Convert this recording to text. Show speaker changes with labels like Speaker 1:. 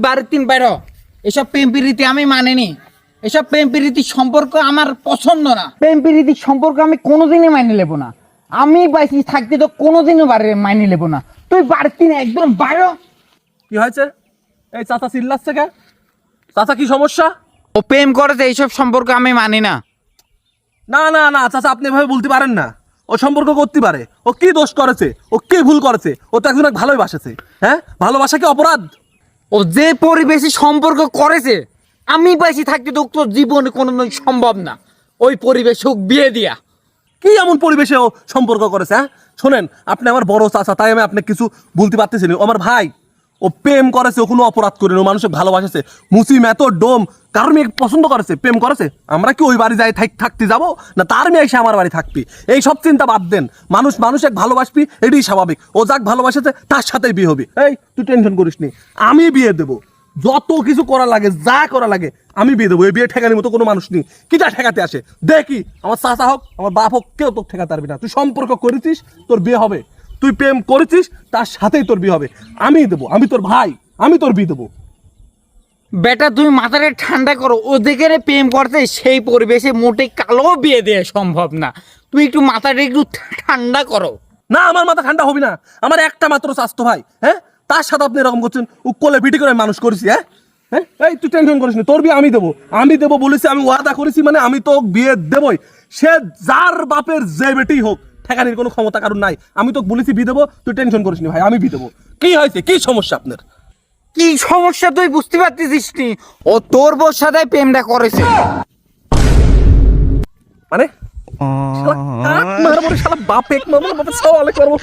Speaker 1: বাড়ির তিন বাইর এসব প্রেম প্রীতি আমি মানিনি। এসব প্রেম প্রীতি সম্পর্ক আমার পছন্দ না। প্রেম প্রীতি সম্পর্ক আমি কোনোদিনই মাইনে নেবো না। আমি বাইসি থাকতে তো কোনোদিনও বাড়ি মাইনে নেবো না। তুই বাড়ির তিন একদম বাইর।
Speaker 2: কি হয়েছে? এই চাচা চিল্লাচ্ছে কে? চাচা কি সমস্যা?
Speaker 1: ও প্রেম করেছে, এইসব সম্পর্ক আমি মানি না।
Speaker 2: না না না চাচা, আপনি এভাবে বলতে পারেন না। ও সম্পর্ক করতে পারে। ও কি দোষ করেছে? ও কি ভুল করেছে? ও তো একজনকে ভালোবাসেছে। হ্যাঁ, ভালোবাসা কি অপরাধ?
Speaker 1: ও যে পরিবেশে সম্পর্ক করেছে, আমি বাইসি থাকতে তো তোর জীবনে কোনোদিন সম্ভব না ওই পরিবেশ হোক বিয়ে দিয়া।
Speaker 2: কি এমন পরিবেশে ও সম্পর্ক করেছে? হ্যাঁ শোনেন, আপনি আমার বড় চাচা, তাই আমি আপনাকে কিছু বলতে পারতেছি না। ও আমার ভাই, ও প্রেম করেছে, ও কোনো অপরাধ করেনি। ও মানুষকে ভালোবাসেছে। মুসিম এত ডোম, কারোর মেয়ে পছন্দ করেছে, প্রেম করেছে। আমরা কি ওই বাড়ি যাই থাকতে যাব না তার মেয়ে এসে আমার বাড়ি থাকবি? এই সব চিন্তা বাদ দেন। মানুষ এক ভালোবাসবি, এটাই স্বাভাবিক। ও যাক ভালোবাসেছে তার সাথেই বিয়ে হবে। এই তুই টেনশন করিস নি, আমি বিয়ে দেবো। যত কিছু করা লাগে, যা করা লাগে আমি বিয়ে দেবো। এই বিয়ে ঠেকানোর মতো কোনো মানুষ নেই। কিটা ঠেকাতে আসে দেখি, আমার চাচা হোক আমার বাপ হোক, কেউ তোর ঠেকাতে পারবি না। তুই সম্পর্ক করেছিস, তোর বিয়ে হবে। তুই প্রেম করেছিস, তার সাথেই তোর বিয়ে হবে। আমি দেবো, আমি তোর ভাই, আমি তোর বিয়ে দেবো।
Speaker 1: বেটা তুমি মাথাটা ঠান্ডা করো। ও যেখানে প্রেম করছে সেই পরিবেশে মোটে কালো বিয়ে দেওয়া সম্ভব না। তুমি একটু মাথাটা একটু ঠান্ডা করো।
Speaker 2: না, আমার মাথা ঠান্ডা হবি না। আমার একটা মাত্র স্বাস্থ্য ভাই, হ্যাঁ, তার সাথে আপনি এরকম করছেন। ও কোলে পিটি করে মানুষ করেছি। হ্যাঁ হ্যাঁ, এই তুই টেনশন করিস না, তোর বিয়ে আমি দেবো। আমি দেবো বলেছি, আমি ওয়াদা করেছি, মানে আমি তো বিয়ে দেবই। সে যার বাপের যে বেটি হোক, ঠেকানির কোনো ক্ষমতা কারণ নাই। আমি তো বলেছি বিয়ে দেবো, তুই টেনশন করিস না ভাই, আমি বিয়ে দেবো। কি হয়েছে? কি সমস্যা আপনার?
Speaker 1: কি সমস্যা তুই বুঝতে পারতেছিস নি? ও তোর বউর সাথে প্রেমটা করেছে।
Speaker 2: মানে শালা কাক মারবো রে, শালা বাপে মারবো, বাপে সওয়ালে করবো।